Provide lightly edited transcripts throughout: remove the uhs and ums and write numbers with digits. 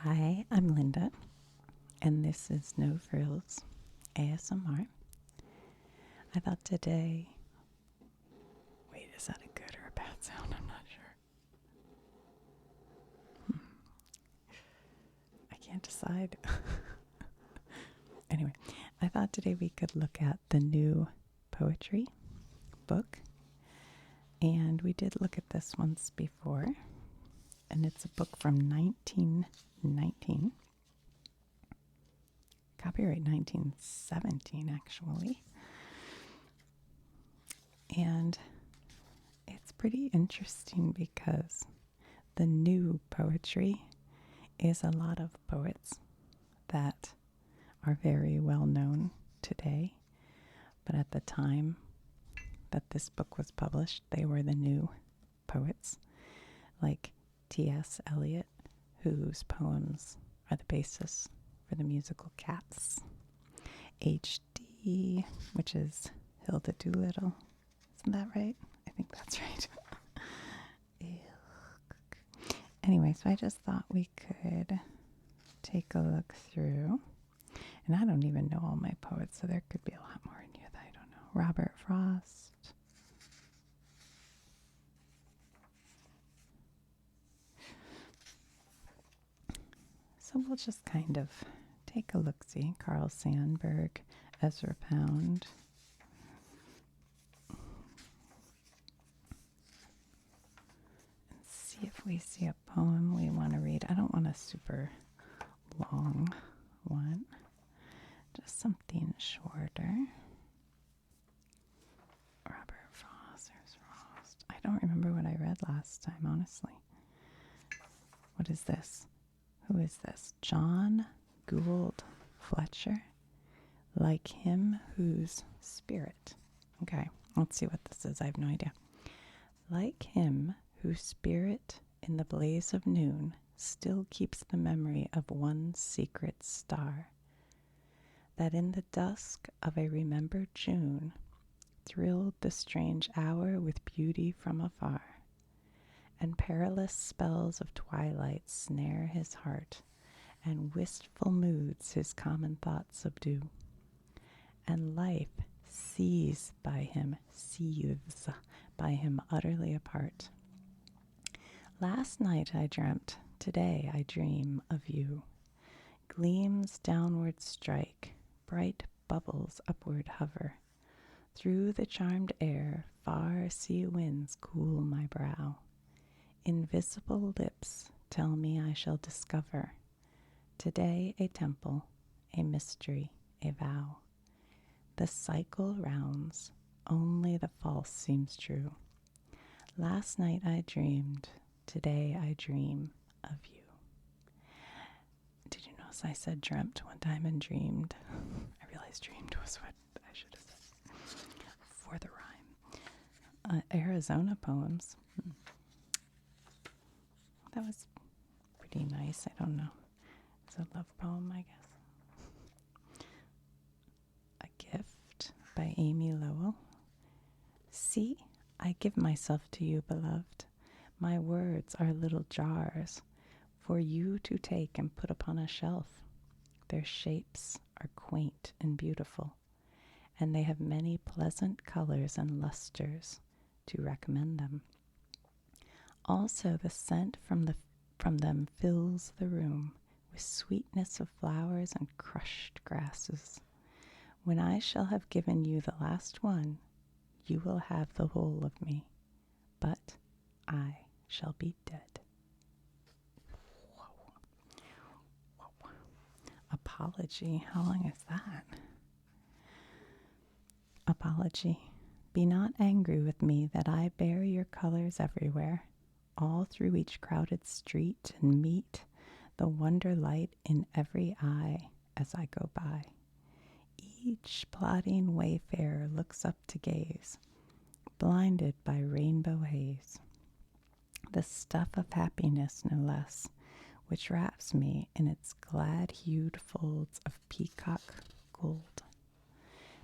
Hi, I'm Linda, and this is No Frills ASMR. I thought today. Wait, is that a good or a bad sound? I'm not sure. I can't decide. Anyway, I thought today we could look at the new poetry book, and we did look at this once before, and it's a book from 1919. Copyright 1917, actually. And it's pretty interesting because the new poetry is a lot of poets that are very well known today. But at the time that this book was published, they were the new poets, like T.S. Eliot, whose poems are the basis for the musical Cats. H.D., which is Hilda Doolittle. Isn't that right? I think that's right. Anyway, so I just thought we could take a look through. And I don't even know all my poets, so there could be a lot more in here that I don't know. Robert Frost. So we'll just kind of take a look-see. Carl Sandburg, Ezra Pound. And see if we see a poem we want to read. I don't want a super long one. Just something shorter. Robert Frost, there's Frost. I don't remember what I read last time, honestly. What is this? Who is this? John Gould Fletcher. Like him whose spirit. Okay, let's see what this is. I have no idea. Like him whose spirit in the blaze of noon still keeps the memory of one secret star, that in the dusk of a remembered June thrilled the strange hour with beauty from afar, and perilous spells of twilight snare his heart, and wistful moods his common thoughts subdue, and life seethes by him utterly apart. Last night I dreamt, today I dream of you. Gleams downward strike, bright bubbles upward hover. Through the charmed air, far sea winds cool my brow. Invisible lips tell me I shall discover today a temple, a mystery, a vow. The cycle rounds, only the false seems true. Last night I dreamed, today I dream of you. Did you notice I said dreamt one time and dreamed? I realized dreamed was what I should have said for the rhyme. Arizona poems. That was pretty nice. I don't know. It's a love poem, I guess. A Gift by Amy Lowell. See, I give myself to you, beloved. My words are little jars for you to take and put upon a shelf. Their shapes are quaint and beautiful, and they have many pleasant colors and lusters to recommend them. Also, the scent from them fills the room with sweetness of flowers and crushed grasses. When I shall have given you the last one, you will have the whole of me, but I shall be dead. Whoa. Whoa. Apology. How long is that? Apology. Be not angry with me that I bear your colors everywhere, all through each crowded street, and meet the wonder light in every eye as I go by. Each plodding wayfarer looks up to gaze, blinded by rainbow haze, the stuff of happiness no less, which wraps me in its glad-hued folds of peacock gold.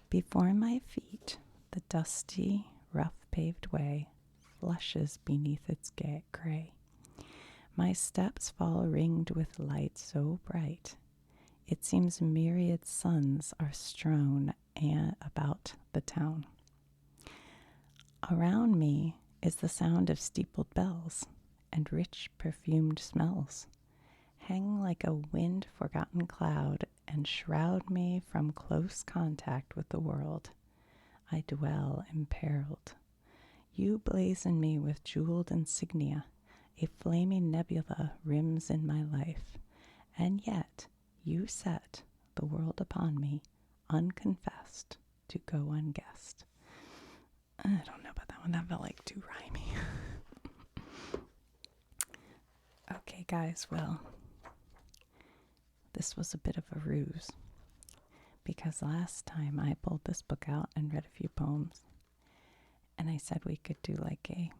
Before my feet, the dusty, rough-paved way flushes beneath its gray. My steps fall ringed with light so bright, it seems myriad suns are strewn about the town. Around me is the sound of steepled bells, and rich perfumed smells hang like a wind-forgotten cloud and shroud me from close contact with the world. I dwell imperiled. You blazon me with jeweled insignia, a flaming nebula rims in my life, and yet you set the world upon me, unconfessed, to go unguessed. I don't know about that one. That felt like too rhymey. Okay, guys, well, this was a bit of a ruse, because last time I pulled this book out and read a few poems, and I said we could do like a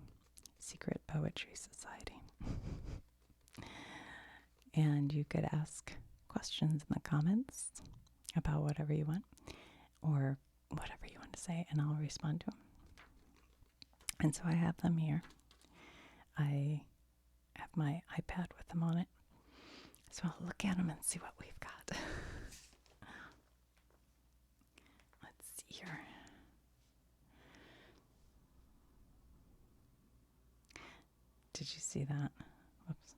secret poetry society. And you could ask questions in the comments about whatever you want, or whatever you want to say, and I'll respond to them. And so I have them here. I have my iPad with them on it. So I'll look at them and see what we've got. Let's see here. Did you see that? Whoops.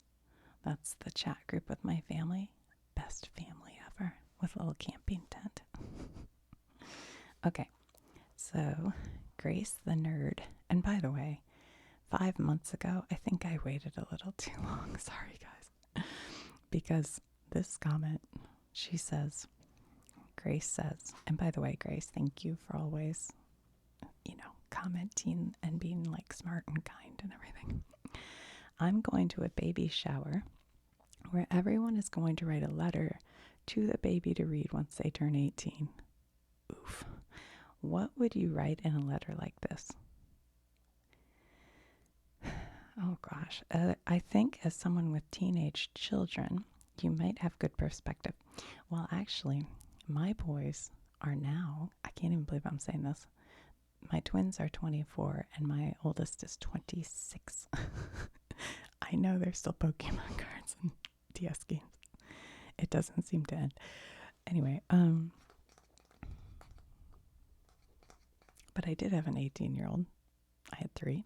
That's the chat group with my family. Best family ever, with a little camping tent. Okay, so Grace the Nerd. And by the way, 5 months ago, I think I waited a little too long. Sorry, guys. Because this comment, she says, Grace says, and by the way, Grace, thank you for always, commenting and being like smart and kind and everything. I'm going to a baby shower where everyone is going to write a letter to the baby to read once they turn 18. Oof. What would you write in a letter like this? Oh gosh. I think as someone with teenage children, you might have good perspective. Well, actually, my boys are now, I can't even believe I'm saying this, my twins are 24 and my oldest is 26. I know there's still Pokemon cards and DS games. It doesn't seem to end. Anyway, but I did have an 18-year-old. I had 3.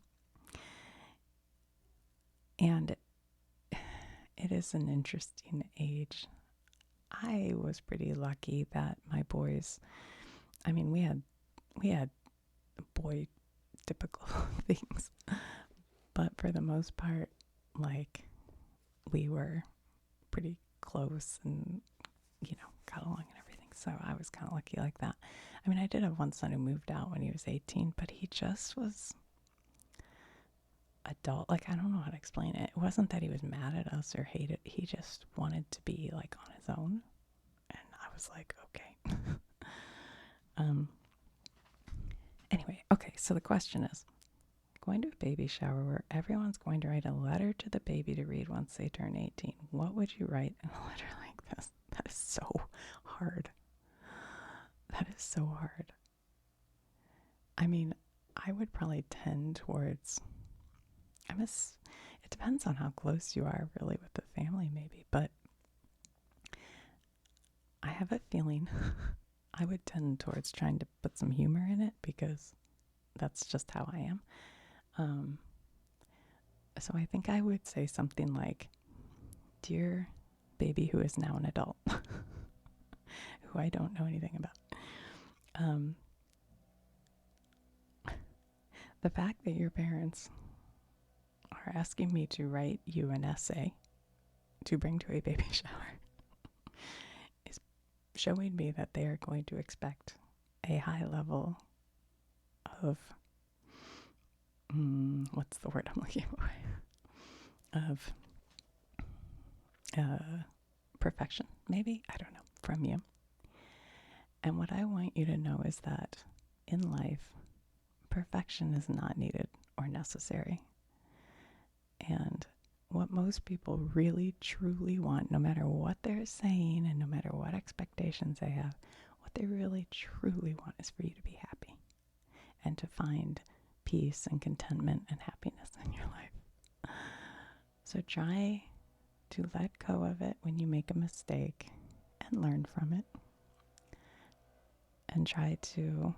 And it is an interesting age. I was pretty lucky that my boys, we had boy typical things, but for the most part, like, we were pretty close and, got along and everything. So I was kind of lucky like that. I did have one son who moved out when he was 18, but he just was adult. Like, I don't know how to explain it. It wasn't that he was mad at us or hated. He just wanted to be like on his own. And I was like, okay. Anyway, okay, so the question is, going to a baby shower where everyone's going to write a letter to the baby to read once they turn 18. What would you write in a letter like this? That is so hard. That is so hard. I would probably tend towards, it depends on how close you are really with the family maybe, but I have a feeling I would tend towards trying to put some humor in it because that's just how I am. So I think I would say something like, "Dear baby who is now an adult," who I don't know anything about. The fact that your parents are asking me to write you an essay to bring to a baby shower is showing me that they are going to expect a high level of, what's the word I'm looking for? Of perfection, maybe? I don't know, from you. And what I want you to know is that in life, perfection is not needed or necessary. And what most people really, truly want, no matter what they're saying and no matter what expectations they have, what they really, truly want is for you to be happy and to find peace and contentment and happiness in your life. So try to let go of it when you make a mistake and learn from it and try to.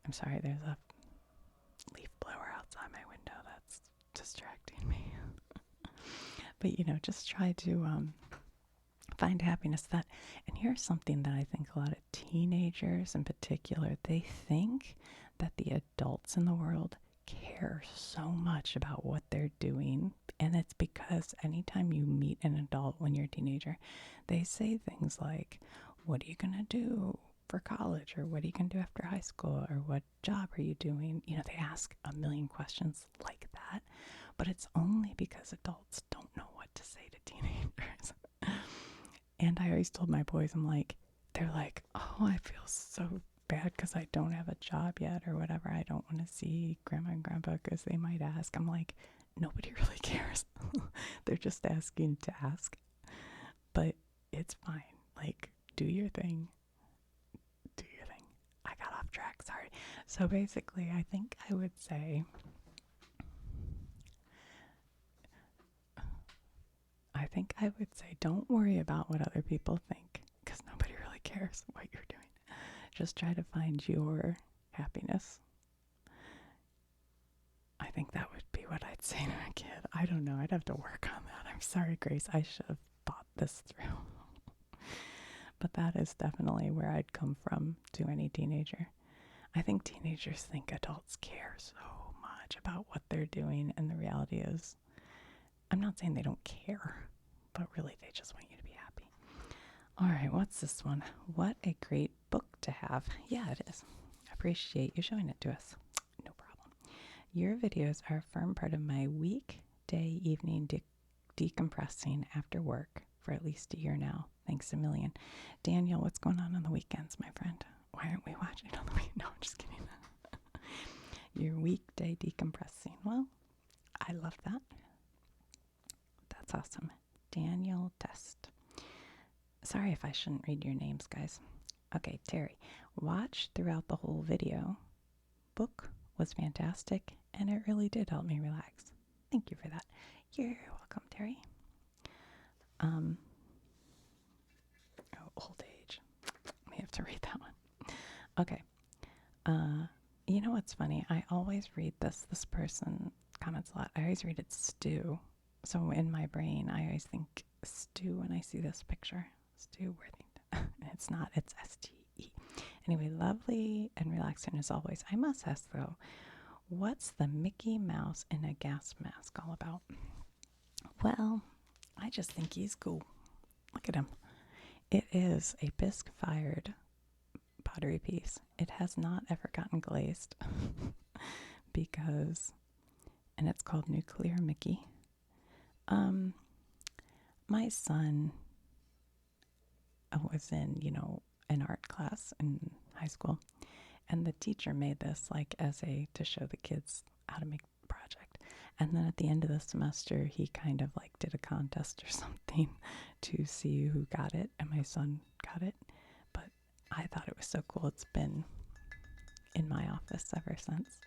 I'm sorry, there's a leaf blower outside my window that's distracting me. But, just try to find happiness that. And here's something that I think a lot of teenagers in particular, they think that the adults in the world care so much about what they're doing. And it's because anytime you meet an adult when you're a teenager, they say things like, what are you going to do for college? Or what are you going to do after high school? Or what job are you doing? They ask a million questions like that. But it's only because adults don't know what to say to teenagers. And I always told my boys, they're like, oh, I feel so bad because I don't have a job yet or whatever. I don't want to see grandma and grandpa because they might ask. I'm like, nobody really cares. They're just asking to ask. But it's fine. Do your thing. Do your thing. I got off track. Sorry. So basically, I think I would say, don't worry about what other people think because nobody really cares what you're doing. Just try to find your happiness. I think that would be what I'd say to a kid. I don't know. I'd have to work on that. I'm sorry, Grace. I should have thought this through. But that is definitely where I'd come from to any teenager. I think teenagers think adults care so much about what they're doing, and the reality is, I'm not saying they don't care, but really they just want you to be happy. All right, what's this one? What a great book to have. Yeah, it is. I appreciate you showing it to us. No problem. Your videos are a firm part of my weekday evening decompressing after work for at least a year now. Thanks a million. Daniel, what's going on the weekends, my friend? Why aren't we watching on the weekend? No, I'm just kidding. Your weekday decompressing. Well, I love that. That's awesome. Daniel Test. Sorry if I shouldn't read your names, guys. Okay, Terry. Watch throughout the whole video. Book was fantastic, and it really did help me relax. Thank you for that. You're welcome, Terry. Old age. We have to read that one. Okay. You know what's funny? I always read this. This person comments a lot. I always read it Stu. So in my brain, I always think Stu when I see this picture. Stu Worthington. It's not. It's S-T-E. Anyway, lovely and relaxing as always. I must ask, though, what's the Mickey Mouse in a gas mask all about? Well, I just think he's cool. Look at him. It is a bisque-fired pottery piece. It has not ever gotten glazed because, and it's called Nuclear Mickey. My son was in, an art class in high school, and the teacher made this to show the kids how to make the project. And then at the end of the semester, he kind of did a contest or something to see who got it, and my son got it. But I thought it was so cool. It's been in my office ever since.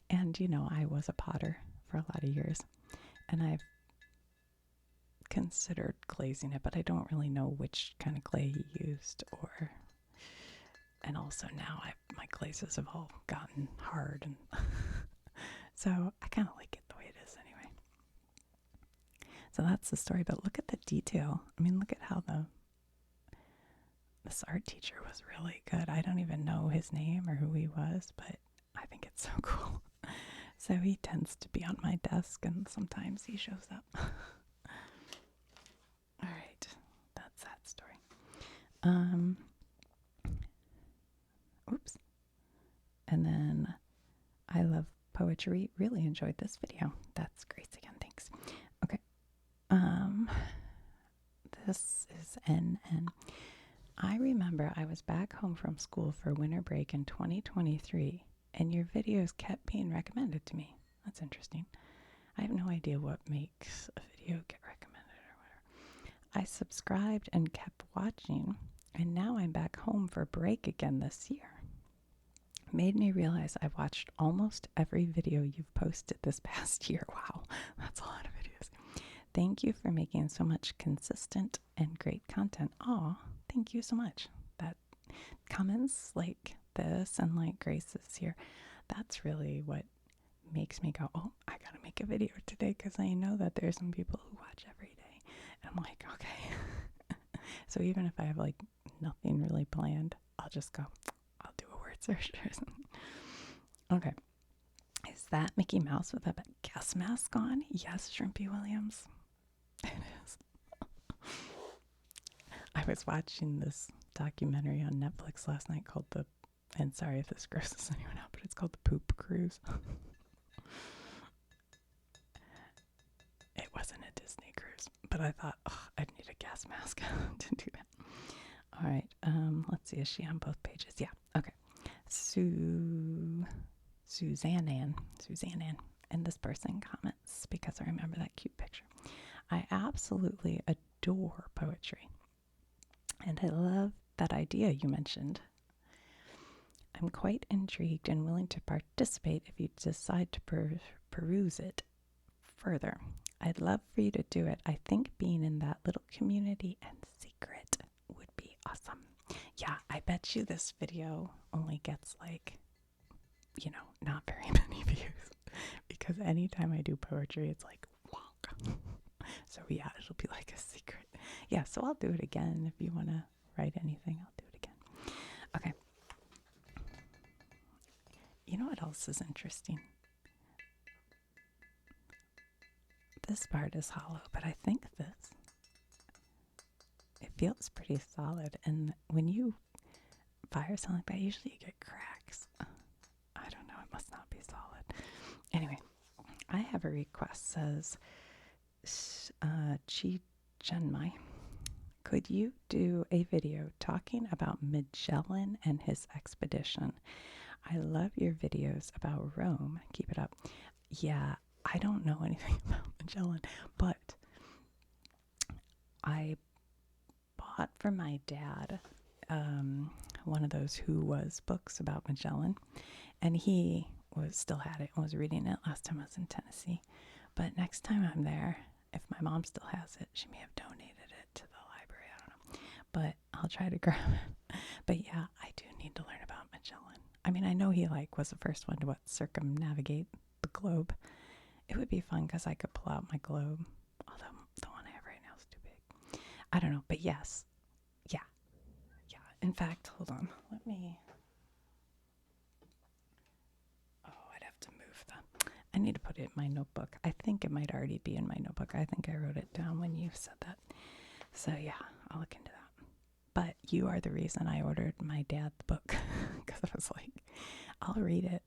And, I was a potter for a lot of years, and I've considered glazing it, but I don't really know which kind of clay he used, and also now my glazes have all gotten hard, and so I kind of like it the way it is anyway. So that's the story, but look at the detail. I mean, look at how this art teacher was really good. I don't even know his name or who he was, but I think it's so cool. So he tends to be on my desk, and sometimes he shows up. All right, that's that story. Oops. And then I love poetry. Really enjoyed this video. That's great again. Thanks. Okay. This is NN. I remember I was back home from school for winter break in 2023, and your videos kept being recommended to me. That's interesting. I have no idea what makes a video get recommended or whatever. I subscribed and kept watching, and now I'm back home for break again this year. Made me realize I've watched almost every video you've posted this past year. Wow, that's a lot of videos. Thank you for making so much consistent and great content. Aw, thank you so much. That comments like this and like Grace's here, that's really what makes me go, oh, I gotta make a video today, because I know that there's some people who watch every day. And I'm like, okay. So even if I have like nothing really planned, I'll just go, I'll do a word search or something. Okay. Is that Mickey Mouse with a gas mask on? Yes, Shrimpy Williams. It is. I was watching this documentary on Netflix last night called and sorry if this grosses anyone out, but it's called The Poop Cruise. It wasn't a Disney cruise, but I thought, oh, I'd need a gas mask to do that. All right, let's see, is she on both pages? Yeah, okay. Suzanne Ann, and this person comments because I remember that cute picture. I absolutely adore poetry, and I love that idea you mentioned. I'm quite intrigued and willing to participate if you decide to peruse it further. I'd love for you to do it. I think being in that little community and secret would be awesome. Yeah, I bet you this video only gets like, not very many views, because anytime I do poetry, it's like, wonk. So yeah, it'll be like a secret. Yeah, so I'll do it again. If you want to write anything, I'll do it again. Okay. You know what else is interesting? This part is hollow, but I think it feels pretty solid. And when you fire something like that, usually you get cracks. I don't know, it must not be solid. Anyway, I have a request. Says Chi Chenmai, could you do a video talking about Magellan and his expedition? I love your videos about Rome. Keep it up. Yeah, I don't know anything about Magellan, but I bought for my dad one of those Who Was books about Magellan, and he still had it and was reading it last time I was in Tennessee. But next time I'm there, if my mom still has it, she may have donated it to the library. I don't know, but I'll try to grab it. But yeah, I do need to learn about Magellan. I mean, I know he was the first one to circumnavigate the globe. It would be fun because I could pull out my globe, although the one I have right now is too big. I don't know, but yes. Yeah. In fact, hold on. I'd have to move that. I need to put it in my notebook. I think it might already be in my notebook. I think I wrote it down when you said that. So yeah, I'll look into that. But you are the reason I ordered my dad the book, because I was like, I'll read it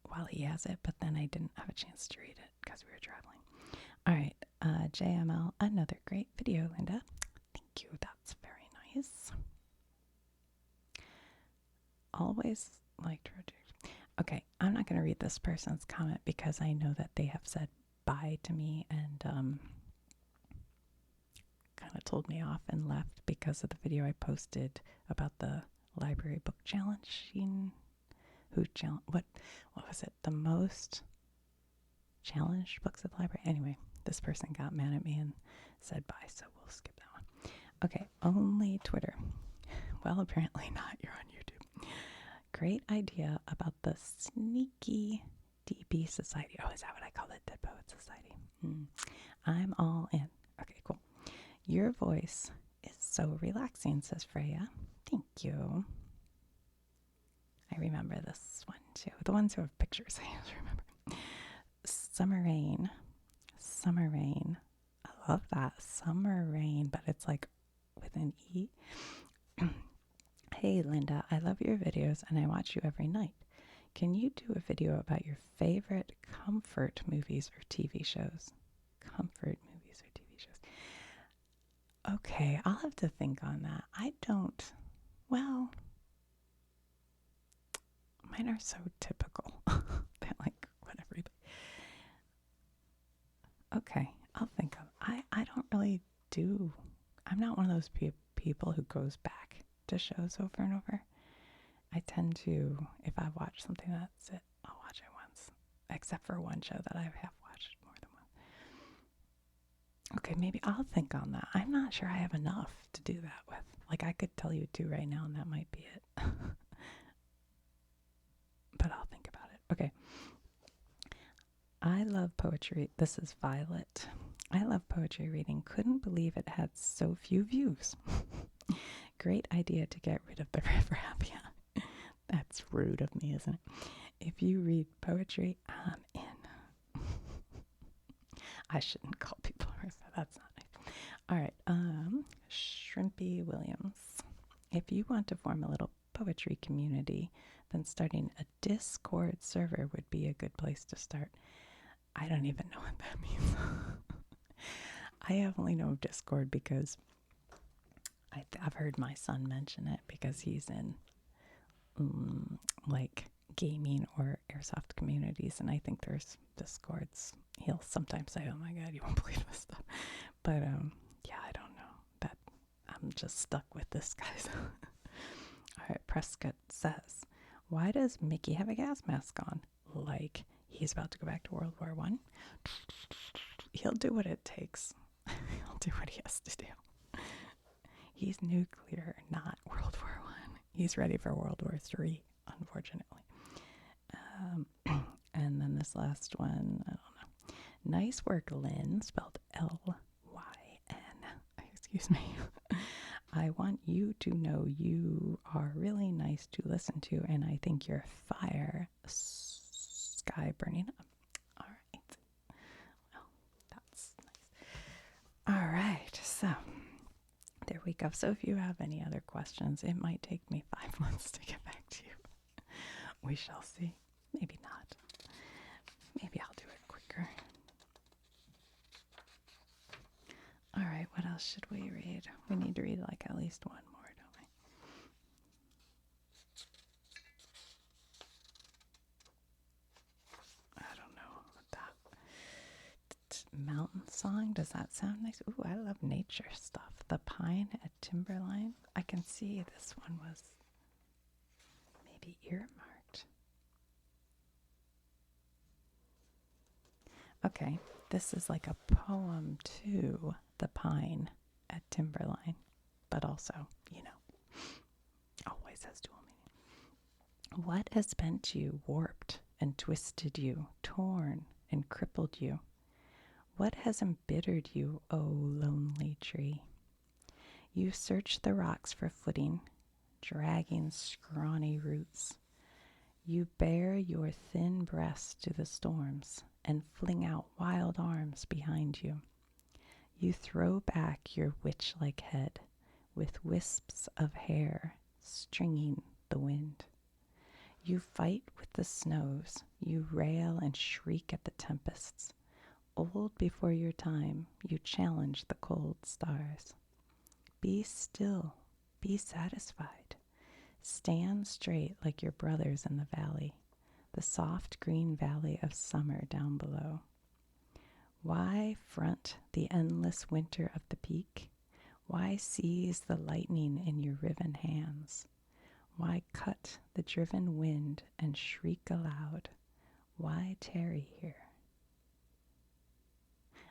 while he has it, but then I didn't have a chance to read it because we were traveling. All right, JML, another great video, Linda. Thank you. That's very nice. Always liked Roger. Okay, I'm not going to read this person's comment because I know that they have said bye to me and kind of told me off and left because of the video I posted about the library book challenge. What was it? The most challenged books at the library? Anyway, this person got mad at me and said bye, so we'll skip that one. Okay, only Twitter. Well, apparently not. You're on YouTube. Great idea about the sneaky DP Society. Oh, is that what I call it? Dead Poet Society. I'm all in. Okay, cool. Your voice is so relaxing, says Freya. Thank you. I remember this one too. The ones who have pictures, I just remember. Summer Rain. I love that. Summer Rain, but it's like with an E. Hey, Linda, I love your videos and I watch you every night. Can you do a video about your favorite comfort movies or TV shows? Comfort movies or TV shows. Okay, I'll have to think on that. Well, mine are so typical. They're like whatever. Okay, I'll think of. I don't really do. I'm not one of those people who goes back to shows over and over. I tend to, if I watch something, that's it. I'll watch it once, except for one show that I have watched more than Okay, maybe I'll think on that. I'm not sure I have enough to do that with. Like, I could tell you two right now, and that might be it. But I'll think about it. Okay. I love poetry. This is Violet. I love poetry reading. Couldn't believe it had so few views. Great idea to get rid of the river app. Yeah. That's rude of me, isn't it? If you read poetry, I'm in. I shouldn't call people river. That's not nice. All right. Shrimpy Williams. If you want to form a little poetry community, then starting a Discord server would be a good place to start. I don't even know what that means. I only know of Discord because I've heard my son mention it because he's in like gaming or airsoft communities, and I think there's Discords. He'll sometimes say, "Oh my God, you won't believe this stuff," but yeah, I don't know. That I'm just stuck with this, guys. All right, Prescott says, "Why does Mickey have a gas mask on? Like he's about to go back to World War One? He'll do what it takes. He'll do what he has to do. He's nuclear, not World War One. He's ready for World War Three, unfortunately." And then this last one, I don't know. Nice work, Lynn, spelled Lyn. Excuse me. I want you to know you are really nice to listen to, and I think you're fire. Sky burning up. All right. Well, that's nice. All right. So there we go. So if you have any other questions, it might take me 5 months to get back to you. We shall see. Maybe not. Maybe I'll do it quicker. All right, what else should we read? We need to read like at least one more, don't we? I don't know what that. Mountain song, does that sound nice? Ooh, I love nature stuff. The Pine at Timberline. I can see this one was maybe earmarked. Okay, this is like a poem to the pine at Timberline, but also, always has dual meaning. What has bent you, warped and twisted you, torn and crippled you? What has embittered you, O lonely tree? You search the rocks for footing, dragging scrawny roots. You bare your thin breast to the storms and fling out wild arms behind you. You throw back your witch-like head with wisps of hair stringing the wind. You fight with the snows. You rail and shriek at the tempests. Old before your time, you challenge the cold stars. Be still. Be satisfied. Stand straight like your brothers in the valley, the soft green valley of summer down below. Why front the endless winter of the peak? Why seize the lightning in your riven hands? Why cut the driven wind and shriek aloud? Why tarry here?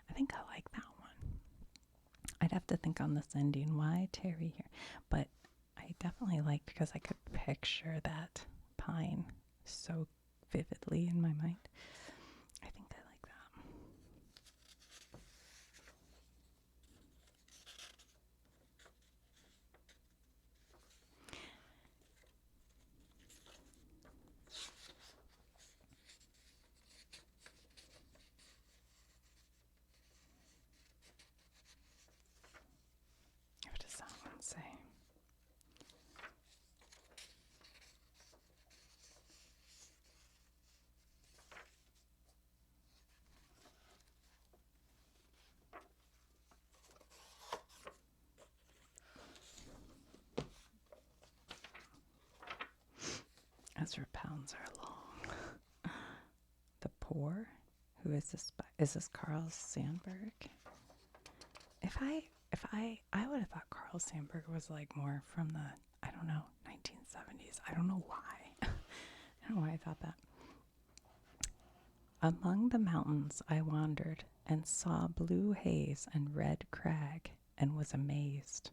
I think I like that one. I'd have to think on this ending. Why tarry here? But I definitely like because I could picture that pine so vividly in my mind. I think I like that. What does that one say? Ezra Pounds are long. The Poor? Who is this by? Is this Carl Sandburg? I would have thought Carl Sandburg was like more from the, I don't know, 1970s. I don't know why. I don't know why I thought that. Among the mountains I wandered and saw blue haze and red crag, and was amazed.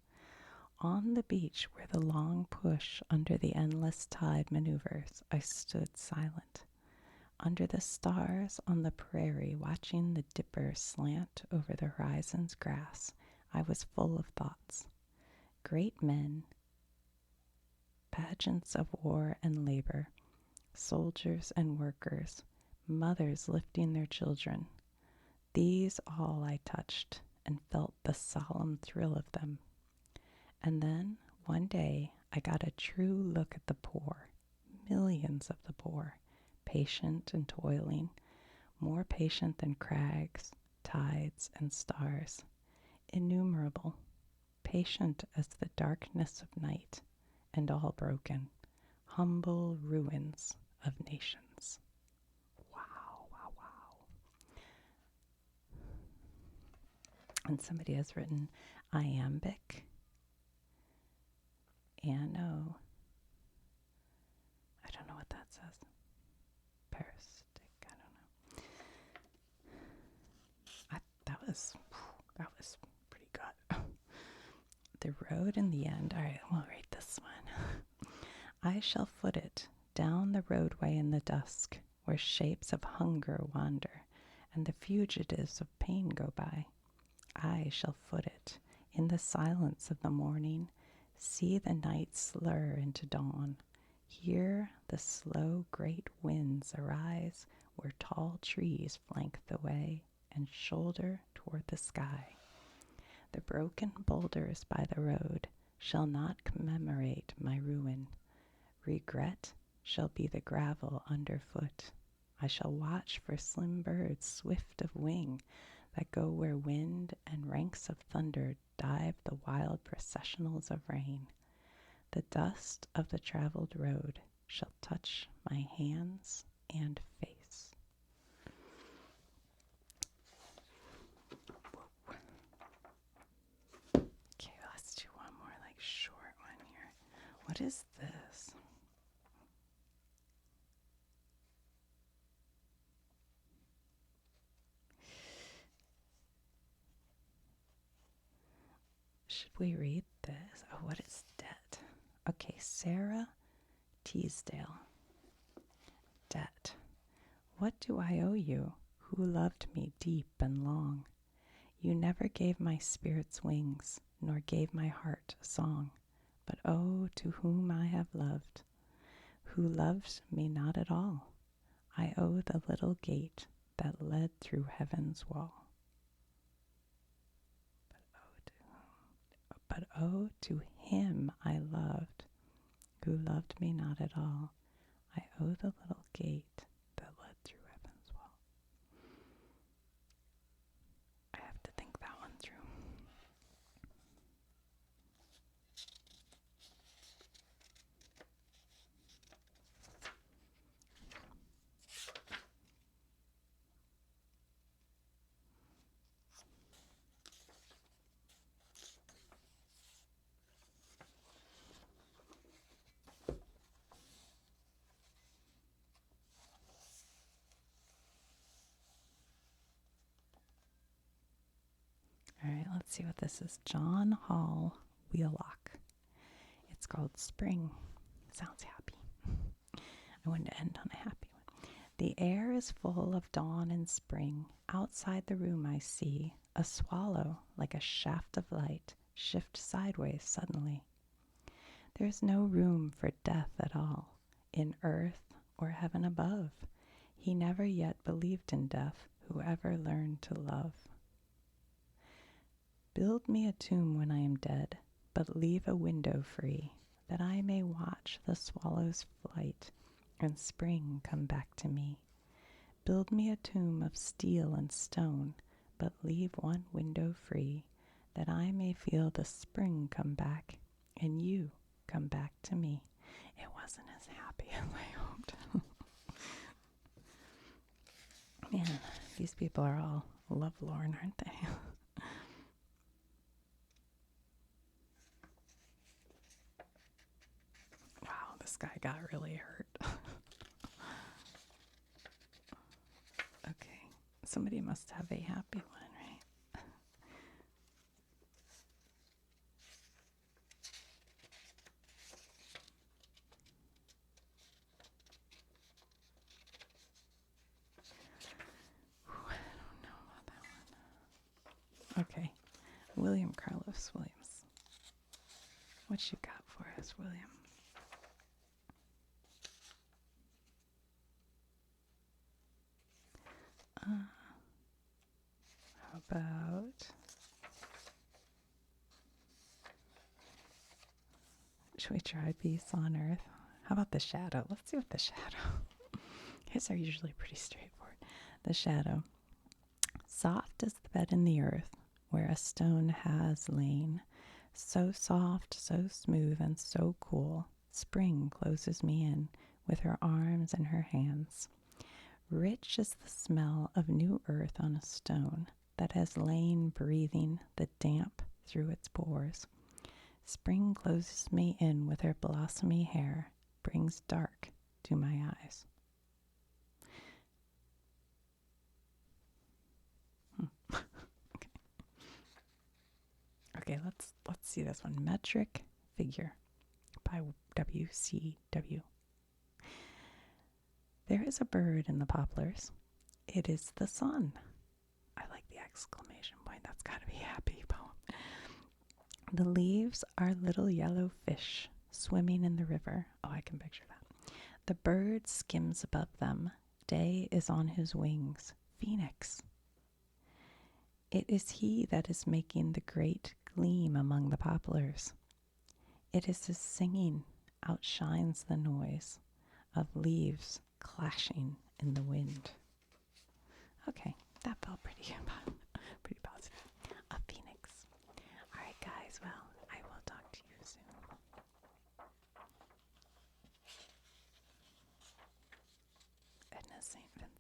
On the beach where the long push under the endless tide maneuvers, I stood silent. Under the stars on the prairie, watching the dipper slant over the horizon's grass, I was full of thoughts. Great men, pageants of war and labor, soldiers and workers, mothers lifting their children. These all I touched and felt the solemn thrill of them. And then, one day, I got a true look at the poor, millions of the poor, patient and toiling, more patient than crags, tides, and stars, innumerable, patient as the darkness of night, and all broken, humble ruins of nations. Wow, wow, wow. And somebody has written iambic, ano. I don't know what that says. Peristic, I don't know. That was pretty good. The road in the end. All right, we'll read this one. I shall foot it down the roadway in the dusk, where shapes of hunger wander, and the fugitives of pain go by. I shall foot it in the silence of the morning, see the night slur into dawn, hear the slow great winds arise where tall trees flank the way and shoulder toward the sky. The broken boulders by the road shall not commemorate my ruin. Regret shall be the gravel underfoot. I shall watch for slim birds swift of wing that go where wind and ranks of thunder dive the wild processionals of rain. The dust of the traveled road shall touch my hands and face. Okay, let's do one more short one here. What is this? Should we read this? Oh, what is debt? Okay, Sarah Teasdale. Debt. What do I owe you, who loved me deep and long? You never gave my spirits wings, nor gave my heart a song. But oh, to whom I have loved, who loved me not at all, I owe the little gate that led through heaven's wall. But oh, to him I loved, who loved me not at all, I owe the little gate that led through heaven's wall. I have to think that one through. All right, let's see what this is. John Hall Wheelock. It's called Spring. Sounds happy. I wanted to end on a happy one. The air is full of dawn and spring. Outside the room I see a swallow, like a shaft of light, shift sideways suddenly. There's no room for death at all, in earth or heaven above. He never yet believed in death, who ever learned to love. Build me a tomb when I am dead, but leave a window free, that I may watch the swallow's flight and spring come back to me. Build me a tomb of steel and stone, but leave one window free, that I may feel the spring come back and you come back to me. It wasn't as happy as I hoped. Man, these people are all lovelorn, aren't they? Wow, this guy got really hurt. Okay, Somebody must have a happy one, right? Ooh, I don't know about that one. Okay, William Carlos Williams. What you got for us, William? How about... Should we try Peace on Earth? How about the Shadow? Let's see what the Shadow... His are usually pretty straightforward. The Shadow. Soft as the bed in the earth, where a stone has lain. So soft, so smooth, and so cool. Spring closes me in with her arms and her hands. Rich is the smell of new earth on a stone that has lain breathing the damp through its pores. Spring closes me in with her blossomy hair, brings dark to my eyes. Okay, let's see this one. Metric Figure by WCW. There is a bird in the poplars. It is the sun. I like the exclamation point. That's got to be a happy poem. The leaves are little yellow fish swimming in the river. Oh, I can picture that. The bird skims above them. Day is on his wings. Phoenix. It is he that is making the great gleam among the poplars. It is his singing outshines the noise of leaves clashing in the wind. Okay, that felt pretty positive. A phoenix. All right, guys. Well, I will talk to you soon. Edna St. Vincent.